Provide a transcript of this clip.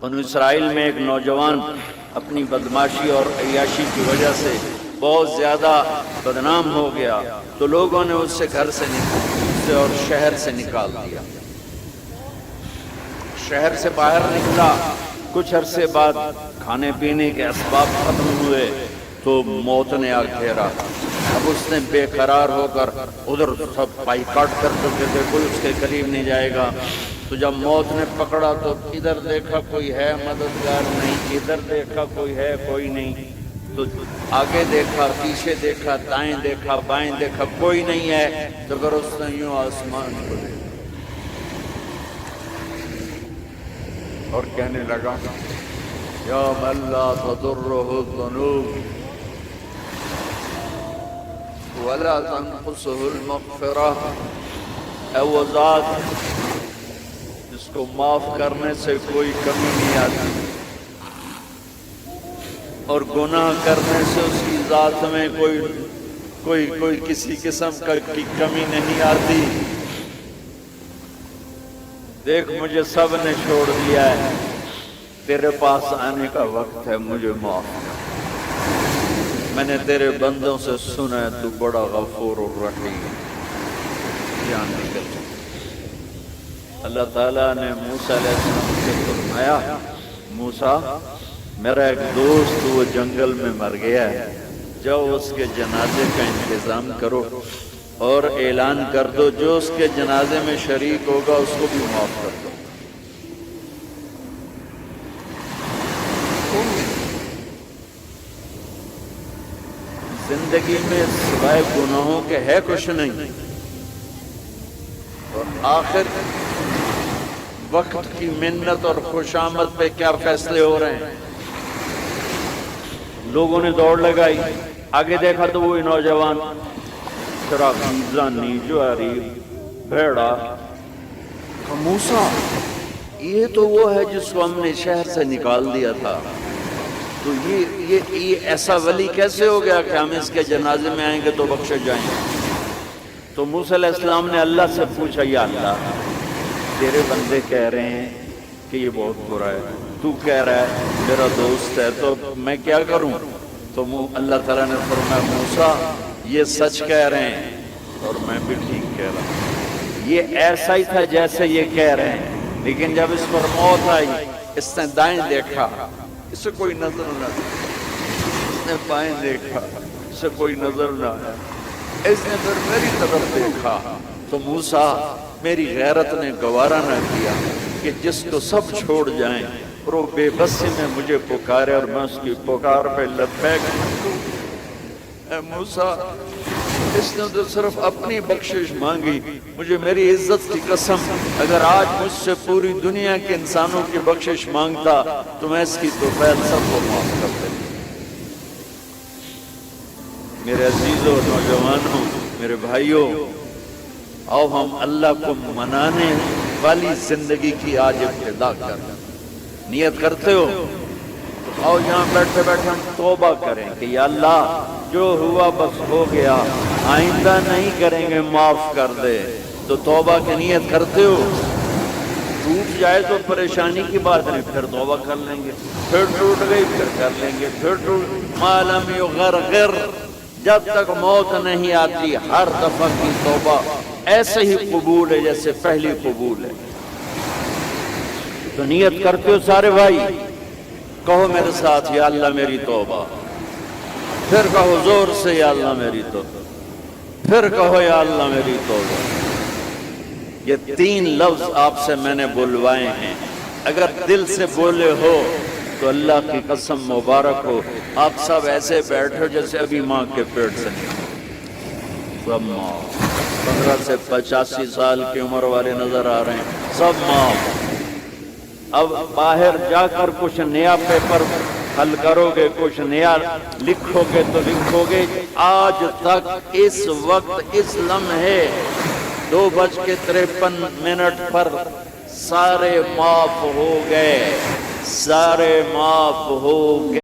بنو اسرائیل میں ایک نوجوان اپنی بدماشی اور عیاشی کی وجہ سے بہت زیادہ بدنام ہو گیا، تو لوگوں نے اس سے گھر سے اور شہر سے نکال دیا۔ شہر سے باہر نکلا، کچھ عرصے بعد کھانے پینے کے اسباب ختم ہوئے تو موت نے آ گھیرا۔ اب اس نے بے قرار ہو کر ادھر سب بائیکاٹ کر چکے تھے، کوئی اس کے قریب نہیں جائے گا۔ تو جب موت نے پکڑا تو ادھر دیکھا کوئی ہے مددگار نہیں، ادھر دیکھا کوئی ہے کوئی نہیں، تو آگے دیکھا، پیچھے دیکھا، دائیں دیکھا، بائیں دیکھا، کوئی نہیں ہے۔ تو پھر اس نے یوں آسمان کو دیکھا اور کہنے لگا یا من لا تضرہ الذنوب ولا تنقصہ المغفرہ، اے وہ ذات جس کو معاف کرنے سے کوئی کمی نہیں آتی اور گناہ کرنے سے اس کی ذات میں کوئی کسی قسم کی کمی نہیں آتی۔ دیکھ مجھے سب نے چھوڑ دیا ہے، تیرے پاس آنے کا وقت ہے، مجھے معاف کر۔ میں نے تیرے بندوں سے سنا ہے تو بڑا غفور الرحیم۔ جان نکل جائے۔ اللہ تعالیٰ نے موسیٰ علیہ السلام سے فرمایا، موسیٰ میرا ایک دوست وہ جنگل میں مر گیا ہے، جاؤ اس کے جنازے کا انتظام کرو اور اعلان کر دو جو اس کے جنازے میں شریک ہوگا اس کو بھی معاف کر دو۔ زندگی میں سوائے گناہوں کے ہے کچھ نہیں، اور آخر وقت کی منت اور خوشامد پہ کیا فیصلے ہو رہے ہیں۔ لوگوں نے دوڑ لگائی، آگے دیکھا تو وہی نوجوان شرابی، زانی، جواری، بھیڑا۔ موسیٰ یہ تو وہ ہے جس کو ہم نے شہر سے نکال دیا تھا، تو یہ ایسا ولی کیسے ہو گیا کہ ہم اس کے جنازے میں آئیں گے تو بخشے جائیں گے؟ تو موسیٰ علیہ السلام نے اللہ سے پوچھا، یا اللہ تیرے بندے کہہ رہے ہیں کہ یہ بہت برا ہے، تو کہہ رہا ہے میرا دوست ہے، تو میں کیا کروں؟ تو اللہ تعالیٰ نے فرمایا، موسیٰ یہ سچ کہہ رہے ہیں اور میں بھی ٹھیک کہہ رہا ہوں۔ یہ ایسا ہی تھا جیسے یہ کہہ رہے ہیں، لیکن جب اس پر موت آئی اس نے دائیں دیکھا، اسے کوئی نظر نہ آیا، اس نے بائیں دیکھا، اسے کوئی نظر نہ آیا، اس نے پھر میری طرف دیکھا۔ تو موسیٰ میری غیرت نے گوارا نہ کیا کہ جس کو سب چھوڑ جائیں اور وہ بے بسی میں مجھے پکارے اور میں اس کی پکار پہ لبیک کہوں۔ اے موسیٰ اس نے تو صرف اپنی بخشش مانگی، مجھے میری عزت کی قسم اگر آج مجھ سے پوری دنیا کے انسانوں کی بخشش مانگتا تو میں اس کی توفیل سب کو معاف کر دیتا۔ میرے عزیزوں، نوجوانوں، میرے بھائیوں، آؤ ہم اللہ کو منانے والی زندگی کی آج ابتدا کریں۔ نیت کرتے ہو تو آؤ یہاں بیٹھے بیٹھے ہم توبہ کریں کہ یا اللہ جو ہوا بس ہو گیا، آئندہ نہیں کریں گے، معاف کر دے۔ تو توبہ کی نیت کرتے ہو، ٹوٹ جائے تو پریشانی کی بات نہیں، پھر توبہ کر لیں گے، پھر ٹوٹ گئی پھر کر لیں گے، پھر ٹوٹ ما لم یغرغر، جب تک موت نہیں آتی ہر دفعہ کی توبہ ایسے ہی قبول ہے جیسے پہلی قبول ہے۔ تو نیت کرتے ہو سارے بھائی، کہو میرے ساتھ یا اللہ میری توبہ، پھر کہو زور سے یا اللہ میری توبہ، پھر کہو یا اللہ میری توبہ۔ یہ تین لفظ آپ سے میں نے بلوائے ہیں، اگر دل سے بولے ہو تو اللہ کی قسم مبارک ہو آپ سب ایسے بیٹھو جیسے ابھی ماں کے پیٹ سے نکلے۔ سب معاف، 15 سے 85 سال کی عمر والے نظر آ رہے ہیں، سب معاف۔ اب باہر جا کر کچھ نیا پیپر حل کرو گے، کچھ نیا لکھو گے تو لکھو گے آج تک اس وقت اس لمحے 2:53 پر سارے معاف ہو گئے، سارے معاف ہو گئے۔